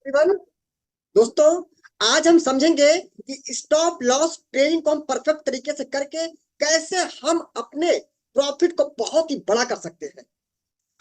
Everyone. दोस्तों, आज हम समझेंगे कि स्टॉप लॉस ट्रेडिंग को हम परफेक्ट तरीके से करके कैसे हम अपने प्रॉफिट को बहुत ही बड़ा कर सकते हैं।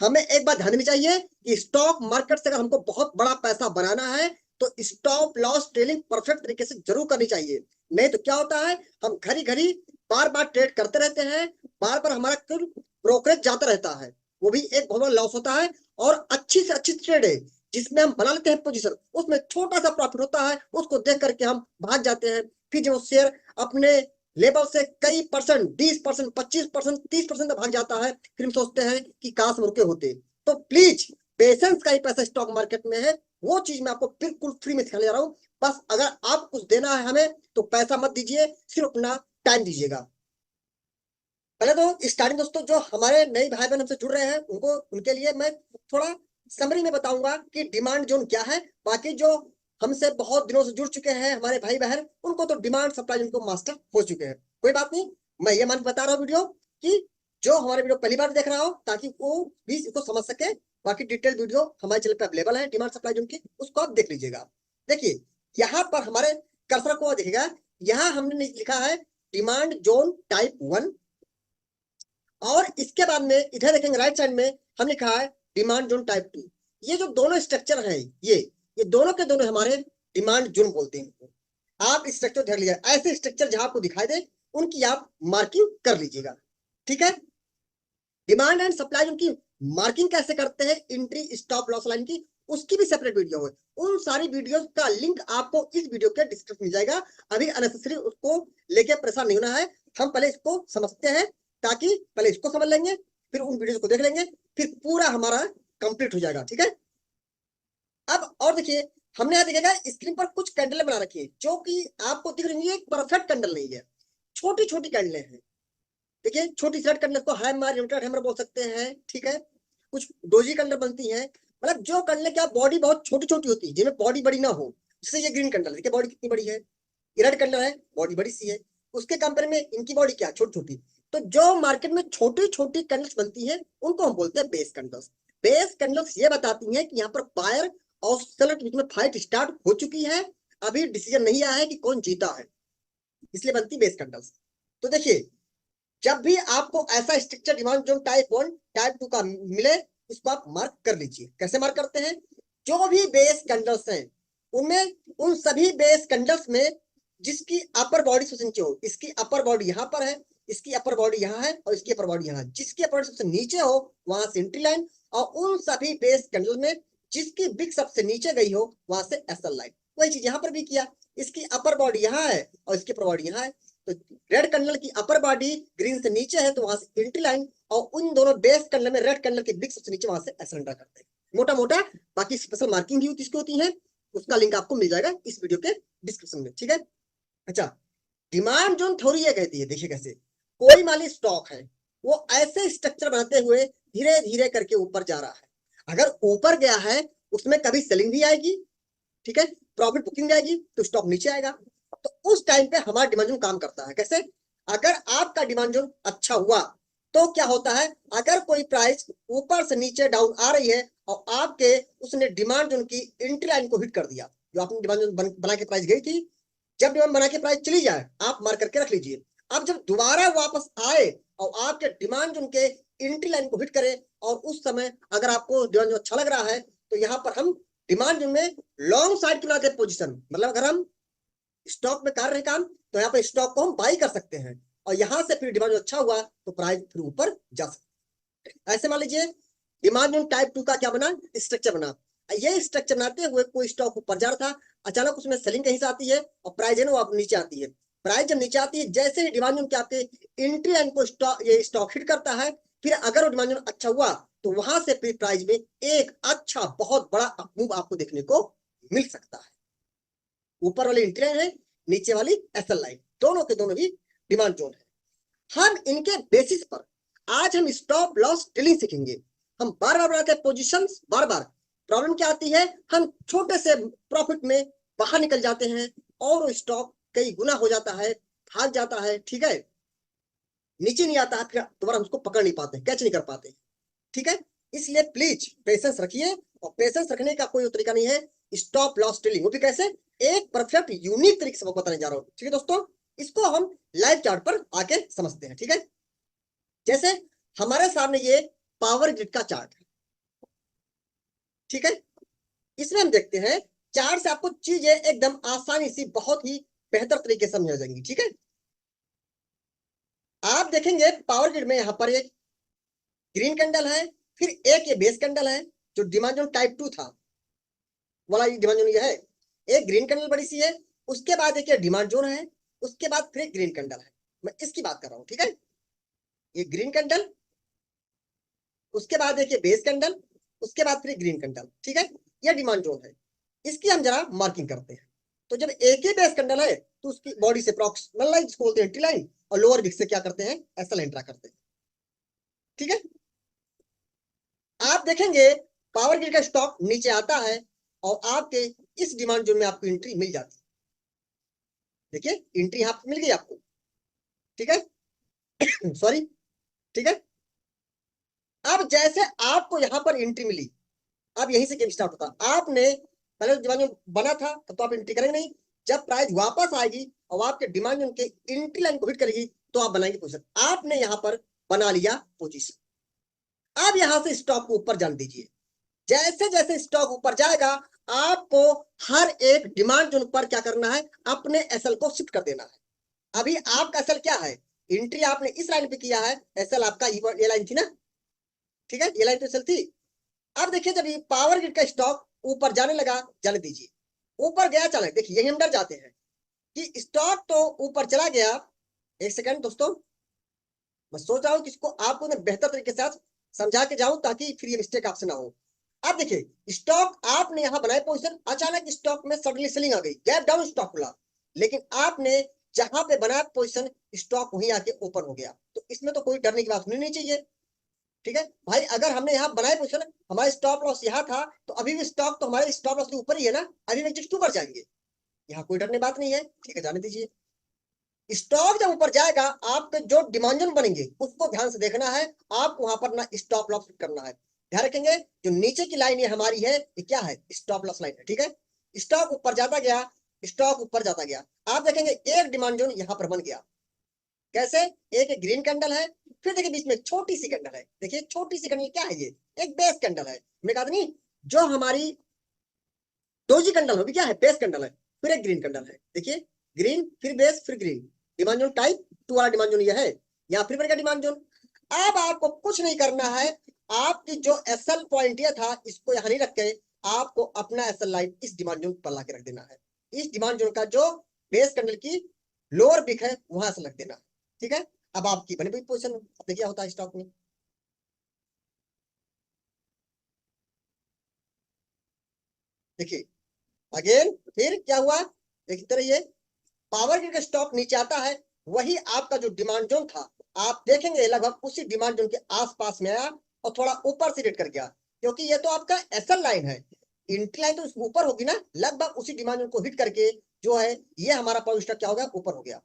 हमें एक बात ध्यान में चाहिए कि स्टॉक मार्केट से अगर हमको बहुत बड़ा पैसा बनाना है तो स्टॉप लॉस ट्रेडिंग परफेक्ट तरीके से जरूर करनी चाहिए। नहीं तो क्या होता है, हम घड़ी घड़ी बार बार ट्रेड करते रहते हैं, बार बार हमारा कुल ब्रोकरेज जाता रहता है, वो भी एक बहुत बड़ा लॉस होता है। और अच्छी से अच्छी ट्रेड है जिसमें हम बना लेते हैं पोजीशन, उसमें छोटा सा प्रॉफिट होता है, उसको देख करके हम भाग जाते हैं। फिर जो शेयर अपने लेवल से कई परसेंट 20%, 25%, 30% भाग जाता है, फिर हम सोचते हैं कि काश रुके होते। तो प्लीज, पेशेंस का ही पैसा स्टॉक मार्केट में है, वो चीज मैं आपको बिल्कुल फ्री में सिखाने जा रहा हूँ। बस अगर आप कुछ देना है हमें तो पैसा मत दीजिए, सिर्फ अपना टाइम दीजिएगा। पहले तो स्टार्टिंग दोस्तों, जो हमारे नए भाई बहन हमसे जुड़ रहे हैं उनको उनके लिए मैं थोड़ा समरी में बताऊंगा कि डिमांड जोन क्या है। बाकी जो हमसे बहुत दिनों से जुड़ चुके हैं हमारे भाई बहन, उनको तो डिमांड सप्लाई उनको मास्टर हो चुके हैं, कोई बात नहीं। मैं ये मान के बता रहा हूँ वीडियो कि जो हमारे वीडियो पहली बार देख रहा हो ताकि वो भी इसको समझ सके। बाकी डिटेल वीडियो हमारे चैनल पे अवेलेबल है डिमांड सप्लाई जोन की, उसको आप देख लीजिएगा। देखिए, यहाँ पर हमारे कर्सर को देखिएगा, यहाँ हमने लिखा है डिमांड जोन टाइप 1, और इसके बाद में इधर देखेंगे राइट साइड में हम लिखा है डिमांड जोन टाइप 2। ये जो दोनों स्ट्रक्चर हैं, ये दोनों के दोनों हमारे डिमांड जोन बोलते हैं। आप इस स्ट्रक्चर ध्यान लीजिएगा, ऐसे स्ट्रक्चर जहां आपको दिखाई दे उनकी आप मार्किंग कर लीजिएगा, ठीक है। डिमांड एंड सप्लाई जोन की मार्किंग कैसे करते हैं, एंट्री स्टॉप लॉस लाइन की, उसकी भी सेपरेट वीडियो है। उन सारी वीडियो का लिंक आपको इस वीडियो के डिस्क्रिप्शन मिल जाएगा। अभी अननेसेसरी उसको लेके परेशान नहीं होना है, हम पहले इसको समझते हैं, ताकि पहले इसको समझ लेंगे, फिर उन वीडियो को देख लेंगे, फिर पूरा हमारा कंप्लीट हो जाएगा, ठीक है। अब और देखिए, हमने यहाँ देखिएगा स्क्रीन पर कुछ कैंडल बना रखी है जो कि आपको दिख रही है, परफेक्ट कैंडल नहीं है, छोटी छोटी कैंडलें हैं। देखिए, छोटी शर्ट कंडल को हैमर लिमिटेड हैमर बोल सकते हैं, ठीक है। कुछ डोजी कंडल बनती है, मतलब जो कंडल की बॉडी बहुत छोटी छोटी होती है, जिनमें बॉडी बड़ी ना हो। जैसे ये ग्रीन कंडल, देखिए बॉडी कितनी बड़ी है। ये रेड कंडल है, बॉडी बड़ी सी है। उसके कंपेयर में इनकी बॉडी क्या छोटी छोटी। तो जो मार्केट में छोटी छोटी कंडल्स बनती है उनको हम बोलते हैं बेस कंडल्स। बेस कंडल्स ये बताती है कि यहाँ पर बायर और सेलर के बीच में फाइट स्टार्ट हो चुकी है, अभी डिसीजन नहीं आया है कि कौन जीता है, इसलिए बनती बेस कंडल्स। तो देखिए, जब भी आपको ऐसा structure demand zone type 1 type 2 का मिले, इसको आप मार्क कर लीजिए। कैसे मार्क करते हैं, जो भी बेस कैंडल्स हैं उनमें, उन सभी बेस कैंडल्स में जिसकी अपर बॉडी सबसे नीचे हो, इसकी अपर बॉडी यहाँ पर है, इसकी अपर बॉडी यहाँ है और इसकी अपर बॉडी यहाँ है, जिसकी अपर सबसे नीचे हो वहां से एंट्री लाइन, और उन सभी बेस कैंडल में जिसकी बिग सबसे नीचे गई हो वहां से एसएल लाइन। वही चीज यहाँ पर भी किया, इसकी अपर बॉडी यहाँ है और इसकी अपर बॉडी यहाँ है। तो रेड कंडल की अपर बॉडी ग्रीन से नीचे है तो वहां से एंट्री लाइन, और उन दोनों बेस कंडल में रेड कंडल की बिग सबसे नीचे वहां से एसरेंडर करते हैं, मोटा मोटा। बाकी स्पेशल मार्किंग भी इसकी होती है, उसका लिंक आपको मिल जाएगा इस वीडियो के डिस्क्रिप्शन में, ठीक है। अच्छा, डिमांड जोन थ्योरी ये कहती है, देखिए कैसे कोई माली स्टॉक है, वो ऐसे स्ट्रक्चर बनाते हुए धीरे धीरे करके ऊपर जा रहा है। अगर ऊपर गया है उसमें कभी सेलिंग भी आएगी, ठीक है, प्रॉफिट बुकिंग जाएगी तो स्टॉक नीचे आएगा। तो उस टाइम पे हमारा डिमांड जोन काम करता है कैसे, अगर आपका डिमांड जोन अच्छा हुआ तो क्या होता है, अगर कोई प्राइस ऊपर से नीचे डाउन आ रही है और आपके उसने डिमांड जोन की एंट्री लाइन को हिट कर दिया, जो आपने डिमांड जोन बना के प्राइस गई थी, जब डिमांड बना के प्राइस चली जाए आप मार्क करके रख लीजिए। अब जब दोबारा वापस आए और आपके डिमांड जोन के एंट्री लाइन को हिट करे, और उस समय अगर आपको डिमांड जोन अच्छा लग रहा है तो यहाँ पर हम डिमांड जोन में लॉन्ग साइड की बनाते पोजीशन, मतलब अगर हम स्टॉक में कर रहे काम तो यहाँ पर स्टॉक को हम बाई कर सकते हैं, और यहाँ से फिर डिमांड अच्छा हुआ तो प्राइस फिर ऊपर जा सकते हैं। ऐसे मान लीजिए डिमांड जोन टाइप 2 का क्या बना, स्ट्रक्चर बना। ये स्ट्रक्चर बनाते हुए कोई स्टॉक ऊपर जा रहा था, अचानक उसमें सेलिंग कहीं से आती है और प्राइस है ना वो नीचे आती है। प्राइस जब नीचे आती है, जैसे ही डिमांड जोन के आपके एंट्री लाइन को ये स्टॉक हिट करता है, फिर अगर वो डिमांड जोन अच्छा हुआ तो वहां से फिर प्राइस में एक अच्छा बहुत बड़ा मूव आपको देखने को मिल सकता है। ऊपर वाली एंट्री लाइन है, नीचे वाली एसएल लाइन, दोनों के दोनों भी डिमांड जोन है। हम इनके बेसिस पर आज हम स्टॉप लॉस ट्रेडिंग सीखेंगे। हम बार बार बनाते हैं पोजीशंस, बार बार प्रॉब्लम क्या आती है, हम छोटे से प्रॉफिट में बाहर निकल जाते हैं और वो स्टॉक कई गुना हो जाता है, भाग जाता है, ठीक है, नीचे नहीं आता है, फिर दोबारा उसको पकड़ नहीं पाते, कैच नहीं कर पाते, ठीक है। इसलिए प्लीज पेशेंस रखिए, और पेशेंस रखने का कोई तरीका नहीं है, स्टॉप लॉस ट्रेडिंग, वो भी कैसे, एक परफेक्ट यूनिक तरीके से मैं बताने जा रहा हूँ। ठीक है दोस्तों, इसको हम लाइव चार्ट पर आके समझते हैं। ठीक है, जैसे हमारे सामने ये पावर ग्रिड का चार्ट है। ठीक है, इसमें हम देखते हैं चार्ट से आपको चीजें एकदम आसानी से बहुत ही बेहतर तरीके से समझ जाएंगी। ठीक है, आप देखेंगे पावर ग्रिड में यहाँ पर एक ग्रीन कैंडल है, फिर एक ये बेस कैंडल है जो डिमांड जोन टाइप 2 था वाला, ये डिमांड जोन ये है, एक ग्रीन कैंडल बड़ी सी है, उसके बाद एक ये डिमांड जोन है, उसके बाद फिर एक ग्रीन कैंडल है, मैं इसकी बात कर रहा हूँ। ठीक है, ये ग्रीन कैंडल, उसके बाद एक ये बेस कैंडल, उसके बाद फिर ग्रीन कैंडल। ठीक है, ये डिमांड जोन है, इसकी हम जरा मार्किंग करते हैं। तो जब एक ही बेस कैंडल है तो उसकी बॉडी से प्रॉक्सिमल लाइन जिसको बोलते हैं टी लाइन, और लोअर विक से क्या करते हैं, ऐसा लाइन ड्रा करते हैं। ठीक है, आप देखेंगे पावर ग्रिड का स्टॉक नीचे आता है और आपके इस डिमांड जोन में आपको एंट्री मिल जाती है। देखिए एंट्री यहां मिल गई आपको। ठीक है सॉरी। ठीक है, अब जैसे आपको यहां पर एंट्री मिली, अब यहीं से गेम स्टार्ट होता। आपने पहले डिमांड जोन बना था तब तो आप एंट्री करेंगे नहीं, जब प्राइस वापस आएगी और आपके डिमांड जोन के एंट्री लाइन को हिट करेगी तो आप बनाएंगे पोजीशन। आपने यहां पर बना लिया पोजीशन। अब यहां से स्टॉक को ऊपर जान दीजिए, जैसे जैसे स्टॉक ऊपर जाएगा आपको हर एक डिमांड जोन पर क्या करना है, अपने एसएल को शिफ्ट कर देना है। अभी आपका एसएल क्या है, एंट्री आपने इस लाइन पे किया है, एसएल आपका ये लाइन थी ना। ठीक है, ये लाइन तो एसएल थी। अब देखिए जब ये पावर ग्रिड का स्टॉक ऊपर जाने लगा, जाने दीजिए, ऊपर गया चले, देखिए यही हम डर जाते हैं कि स्टॉक तो ऊपर चला गया। एक सेकंड दोस्तों, मैं सोच रहा हूँ कि इसको आपको मैं बेहतर तरीके से समझा के जाऊं ताकि फिर ये मिस्टेक आपसे ना हो। अब देखिए स्टॉक आपने यहां बनाए पोजीशन, अचानक स्टॉक में सडनली सेलिंग आ गई, गैप डाउन स्टॉक खुला, लेकिन आपने जहां पे बनाया पोजीशन स्टॉक वहीं आके ओपन हो गया, तो इसमें तो कोई डरने की बात नहीं चाहिए। ठीक है भाई, अगर हमने यहाँ बनाए पोजीशन, हमारा स्टॉप लॉस यहाँ था, तो अभी भी स्टॉक तो हमारे स्टॉप लॉस के ऊपर ही है ना, अभी भी एग्जिट ऊपर जाएंगे, यहाँ कोई डरने बात नहीं है। ठीक है, जाने दीजिए। स्टॉक जब ऊपर जाएगा आपके जो डिमांड जोन बनेंगे उसको ध्यान से देखना है, आपको वहां पर ना स्टॉप लॉस करना है। ध्यान रखेंगे जो नीचे की लाइन ये हमारी है, ये क्या है, स्टॉप लॉस लाइन है। ठीक है, स्टॉक ऊपर जाता गया, स्टॉक ऊपर जाता गया, आप देखेंगे एक डिमांड जोन यहाँ पर बन गया। कैसे, एक ग्रीन कैंडल है, फिर देखिए बीच में छोटी सी कैंडल है, देखिए छोटी सी कैंडल क्या है, ये एक बेस कैंडल है। मैं कहा नहीं, जो हमारी डोजी कैंडल होगी क्या है, बेस कैंडल है, फिर एक ग्रीन कैंडल है, देखिए ग्रीन फिर बेस फिर ग्रीन, डिमांड जोन टाइप 2 वाला डिमांड जोन ये है, या फिर बनेगा डिमांड जोन। अब आपको कुछ नहीं करना है, आपकी जो एसएल पॉइंट ये था इसको यहां नहीं रख के आपको अपना एसएल लाइन इस डिमांड जोन पर लाके रख देना है। इस डिमांड जोन का जो बेस कैंडल की लोअर पिक है वहां से लग देना। ठीक है, अब आपकी बनी हुई पोजीशन देखिए क्या होता है स्टॉक में। देखिए अगेन फिर क्या हुआ, देखते रहिए, पावर ग्रिड का स्टॉक नीचे आता है, वही आपका जो डिमांड जोन था आप देखेंगे लगभग उसी डिमांड जोन के आसपास में आया और थोड़ा ऊपर से रेट कर गया, क्योंकि ये तो आपका एसएल लाइन है, इंट्री लाइन तो ऊपर होगी ना, लगभग उसी डिमांड जोन को हिट करके जो है ये हमारा पावर स्टॉक क्या हो गया, ऊपर हो गया।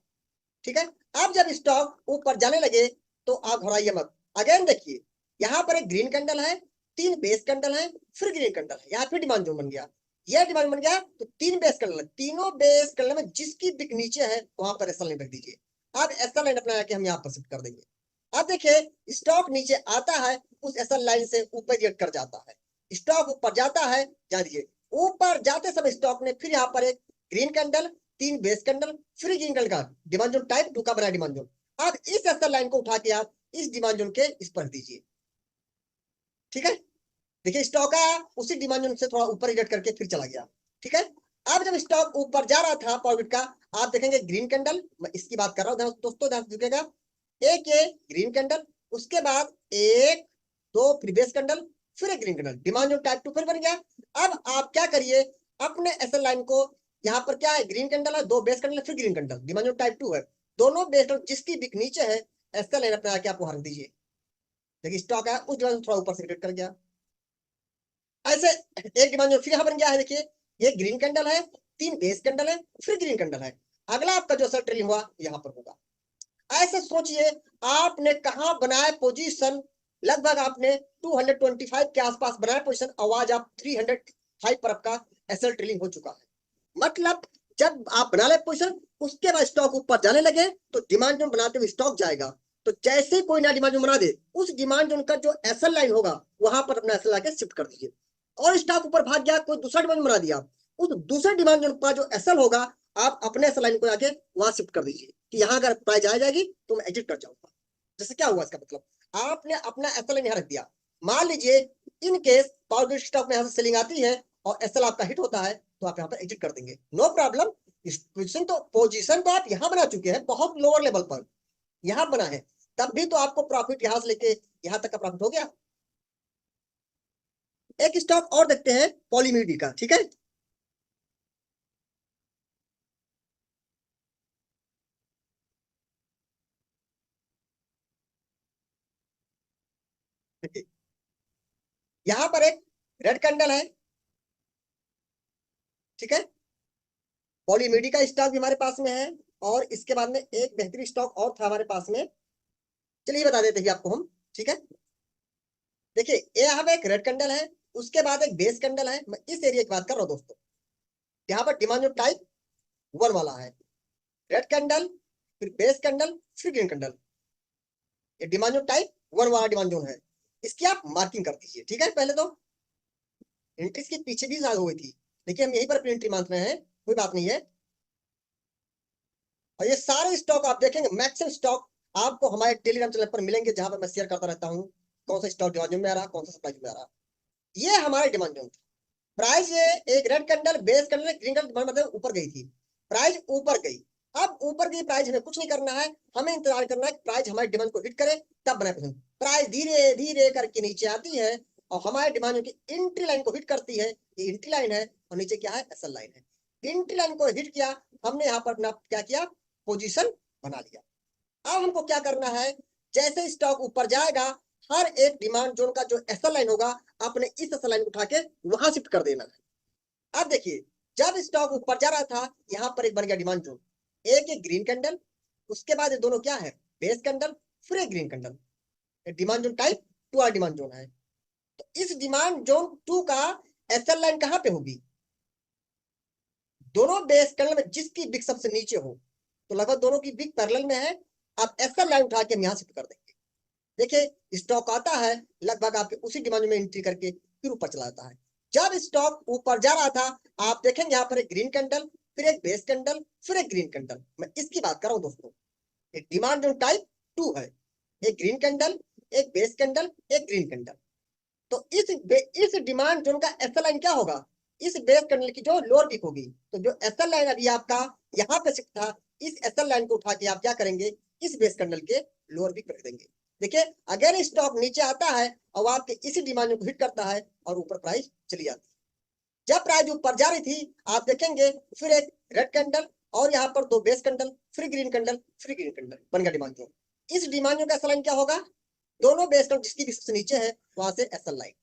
ठीक है, अब जब स्टॉक ऊपर जाने लगे तो आप घबराइए मत। अगेन देखिए यहाँ पर एक ग्रीन कैंडल है, 3 बेस कैंडल है, फिर ग्रीन कैंडल है, यहाँ फिर डिमांड जोन बन गया, यह डिमांड बन गया, तो 3 बेस कैंडल है, तीनों बेस कैंडल में जिसकी बिक नीचे है वहां पर एसएल लाइन रख दीजिए। अब एसएल लाइन अपना आके हम यहाँ पर शिफ्ट कर देंगे। अब देखिए स्टॉक नीचे आता है, उस एसएल लाइन से ऊपर रिएक्ट कर जाता है, स्टॉक ऊपर जाता है, जान दीजिए ऊपर जाते समय स्टॉक ने फिर यहाँ पर एक green candle, 3 base candle, free candle का डिमांड जोन टाइप 2 का बना डिमांड जोन। अब इस एसएल लाइन को उठा के आप इस डिमांड जोन के इस पर दीजिए। ठीक है, देखिए स्टॉक आया उसी डिमांड जोन से थोड़ा ऊपर रिजेक्ट करके फिर चला गया। ठीक है, अब जब स्टॉक ऊपर जा रहा था पॉइंट का, आप देखेंगे ग्रीन कैंडल, मैं इसकी बात कर रहा हूँ दोस्तों, ध्यान दीजिएगा, एक ये ग्रीन कैंडल, उसके बाद एक दो फिर बेस कैंडल, फिर एक green candle, demand zone type 2 फिर बन गया। अब आप क्या करिए, अपने एसएल लाइन को, यहाँ पर क्या है, ग्रीन कैंडल है, 2 बेस कैंडल फिर green candle, demand zone type 2 है, दोनों बेस कैंडल जिसकी बिक नीचे है एसएल लाइन अपने आके आपको हर दीजिए। देखिए स्टॉक है उस डिमांड थोड़ा ऊपर से कर गया, ऐसे एक डिमांड जो फिर यहाँ बन गया है, देखिए ये ग्रीन कैंडल है, 3 बेस कैंडल है, फिर ग्रीन कैंडल है, अगला आपका जो सर ट्रेलिंग हुआ यहाँ पर होगा। ऐसे सोचिए आपने कहा बनाया पोजीशन, लगभग आपने 225 के आसपास बनाया पोजीशन, आवाज आप 305 पर आपका एसएल ट्रेलिंग हो चुका है। मतलब जब आप बना ले पोजिशन, उसके बाद स्टॉक ऊपर जाने लगे तो डिमांड जोन बनाते हुए स्टॉक जाएगा। तो जैसे कोई नया डिमांड जोन बना दे, उस डिमांड जोन का जो एसएल लाइन होगा वहां पर अपना एसएल आके शिफ्ट कर दीजिए। और स्टॉक ऊपर भाग गया, कोई दूसरा डिमांड बना दिया, उस दूसरे डिमांड जोन का जो एसएल होगा आप अपने एसएल लाइन को आके वहां शिफ्ट कर दीजिए कि यहाँ अगर प्राइस आ जाएगी तो मैं एग्जिट कर जाऊंगा। जैसे क्या हुआ इसका मतलब, आपने अपना एसएल लाइन यहाँ रख दिया। मान लीजिए in case power grid stock में यहाँ से सेलिंग आती है और एसएल आपका हिट होता है, तो आप यहाँ पर एग्जिट कर देंगे, नो प्रॉब्लम। पोजीशन तो आप यहाँ बना चुके हैं, बहुत लोअर लेवल पर यहाँ बना है, तब भी तो आपको प्रॉफिट यहाँ से लेके यहाँ तक का प्रॉफिट हो गया। एक स्टॉक और देखते हैं पॉलीमीडी का, ठीक है। यहाँ पर एक रेड कैंडल है, ठीक है। पॉलीमीडी का स्टॉक भी हमारे पास में है, और इसके बाद में एक बेहतरीन स्टॉक और था हमारे पास में, चलिए बता देते हैं आपको हम, ठीक है। देखिए ये यहाँ पे एक रेड कैंडल है, उसके बाद एक बेस कैंडल है। मैं इस एरिया की बात कर रहा हूँ दोस्तों, यहाँ पर डिमांड जो टाइप 1 वाला है, रेड कैंडल, फिर बेस कैंडल, फिर ग्रीन कैंडल। ये डिमांड जो टाइप 1 वाला डिमांड जोन है, इसकी आप मार्किंग कर दीजिए, ठीक है। पहले तो एंट्री की पीछे भी ज्यादा हुई थी, देखिए हम यहीं पर एंट्री मान रहे हैं, कोई बात नहीं है। और ये सारे स्टॉक आप देखेंगे, मैक्सिमम स्टॉक आपको हमारे टेलीग्राम चैनल पर मिलेंगे, जहां पर मैं शेयर करता रहता हूँ कौन सा स्टॉक डिमांड में आ रहा, कौन सा सप्लाई में आ रहा। ये हमारे डिमांड जोन था। प्राइस ये एक red candle, base candle, green candle मतलब ऊपर गई थी, प्राइस ऊपर गई। अब ऊपर गई प्राइस, हमें कुछ नहीं करना है, हमें इंतजार करना है प्राइस हमारे डिमांड को हिट करे, तब बनाए पसंद। प्राइस धीरे धीरे करके नीचे आती है और हमारे डिमांड की एंट्री लाइन को हिट करती है, ये एंट्री लाइन है, और नीचे क्या है, एसएल लाइन है। एंट्री लाइन को हिट किया, हमने यहाँ पर अपना क्या किया, पोजीशन बना लिया। अब हमको क्या करना है, जैसे स्टॉक ऊपर जाएगा, हर एक डिमांड जोन का जो एसएल लाइन होगा, आपने इस एसएल लाइन को उठा के वहां शिफ्ट कर देना है। अब देखिए, जब स्टॉक ऊपर जा रहा था, यहाँ पर एक बन गया डिमांड जोन, एक एक ग्रीन कैंडल, उसके बाद ये दोनों क्या है, बेस कैंडल, फिर एक green candle. Demand zone type 2 वाला डिमांड जोन है। तो इस डिमांड जोन 2 का एसएल लाइन कहाँ पे होगी, दोनों बेस कैंडल में जिसकी बिग सबसे नीचे हो, तो लगभग दोनों की बिग पैरेलल में है। आप एसएल लाइन उठा के यहाँ शिफ्ट कर देंगे। देखिए स्टॉक आता है, लगभग आपके उसी डिमांड में एंट्री करके फिर ऊपर चला जाता है। जब स्टॉक ऊपर जा रहा था, आप देखेंगे यहाँ पर एक ग्रीन कैंडल, फिर एक बेस कैंडल, फिर एक ग्रीन कैंडल। मैं इसकी बात कर रहा हूँ दोस्तों, एक डिमांड जोन टाइप 2 है, एक ग्रीन कैंडल, एक बेस कैंडल, एक ग्रीन कैंडल। तो इस डिमांड जोन का एसएल लाइन क्या होगा, इस बेस कैंडल की जो लोअर पीक होगी। तो जो एसएल लाइन अभी आपका यहाँ पे शिफ्ट था, इस एसएल लाइन को उठा के आप क्या करेंगे, इस बेस कैंडल के लोअर पीक रख देंगे। देखिए अगर स्टॉक नीचे आता है और आपके इसी डिमांड को हिट करता है और ऊपर प्राइस चली जाती है। जब प्राइस ऊपर जा रही थी, आप देखेंगे फिर एक रेड कैंडल, और यहाँ पर 2 बेस कैंडल, फिर ग्रीन कैंडल, फिर ग्रीन कैंडल, बन गया डिमांड जोन। इस डिमांड जोन का एसएल लाइन क्या होगा, दोनों बेस कैंडल जिसकी भी सबसे नीचे है वहां से एसएल लाइन,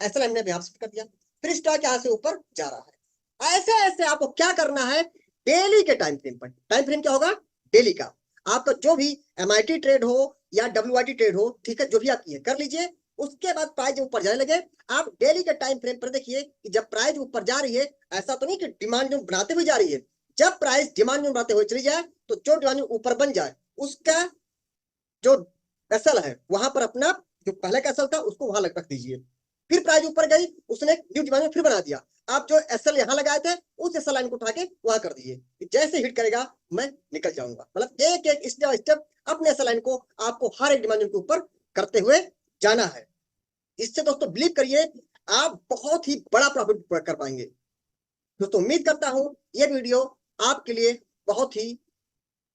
एसएल लाइन ने यहाँ शिफ्ट कर दिया, फिर स्टॉक यहाँ से ऊपर जा रहा है। ऐसे ऐसे आपको क्या करना है, डेली के टाइम फ्रेम पर, टाइम फ्रेम क्या होगा, डेली का। आपका जो भी एमआईटी ट्रेड हो या डब्ल्यूआईटी ट्रेड हो, ठीक है, जो भी आपकी है कर लीजिए। उसके बाद प्राइस ऊपर जाने लगे, आप डेली के टाइम फ्रेम पर देखिए कि जब प्राइस ऊपर जा रही है, ऐसा तो नहीं कि डिमांड जोन बनाते हुए जा रही है, जब प्राइस डिमांड जोन बनाते हुए चली जाए, तो जो डिमांड ऊपर बन जाए, उसका जो एसएल है वहां पर अपना जो पहले का एसएल था उसको वहां रख दीजिए। फिर प्राइस ऊपर गई, उसने न्यू डिमांड में फिर बना दिया, आप जो एसएल यहाँ लगाए थे उस एसएल लाइन को उठा के वहां कर दीजिए। जैसे हिट करेगा मैं निकल जाऊंगा। मतलब एक एक स्टेप स्टेप अपने एसएल लाइन को आपको हर एक डिमांड के ऊपर करते हुए जाना है। इससे दोस्तों बिलीव करिए, आप बहुत ही बड़ा प्रॉफिट कर पाएंगे। दोस्तों उम्मीद करता हूं ये वीडियो आपके लिए बहुत ही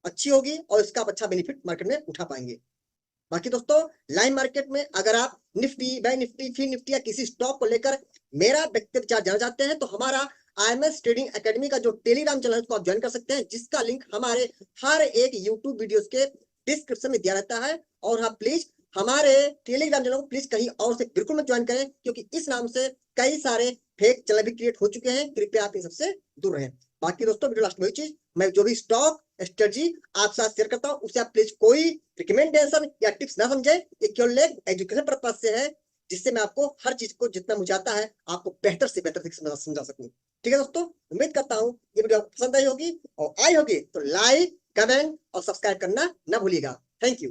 अच्छी होगी और इसका आप अच्छा बेनिफिट मार्केट में उठा पाएंगे। बाकी दोस्तों लाइन मार्केट में अगर आप निफ्टी, बैंक निफ्टी, फिर निफ्टी या किसी स्टॉक को लेकर मेरा व्यक्तिगत विचार जानना चाहते हैं, तो हमारा आईएमएस ट्रेडिंग एकेडमी का जो टेलीग्राम चैनल है उसको आप ज्वाइन कर सकते हैं, जिसका लिंक हमारे हर एक यूट्यूब वीडियोस के डिस्क्रिप्शन में दिया रहता है। और हाँ प्लीज हमारे टेलीग्राम चैनल को प्लीज कहीं और से बिल्कुल मत ज्वाइन करें, क्योंकि इस नाम से कई सारे फेक चैनल भी क्रिएट हो चुके हैं, कृपया आप इन सबसे दूर रहें। बाकी दोस्तों वीडियो लास्ट में वही चीज, मैं जो भी स्टॉक स्ट्रेटजी आप साथ शेयर करता हूं उसे आप प्लीज कोई रिकमेंडेशन या टिप्स ना समझे, ये केवल एजुकेशन पर्पज से है, जिससे मैं आपको हर चीज को जितना मुझे आता है आपको बेहतर से बेहतर समझा सकूं। ठीक है दोस्तों, उम्मीद करता हूँ ये वीडियो आपको पसंद आई होगी, और आई होगी तो लाइक, कमेंट और सब्सक्राइब करना ना भूलिएगा। Thank you.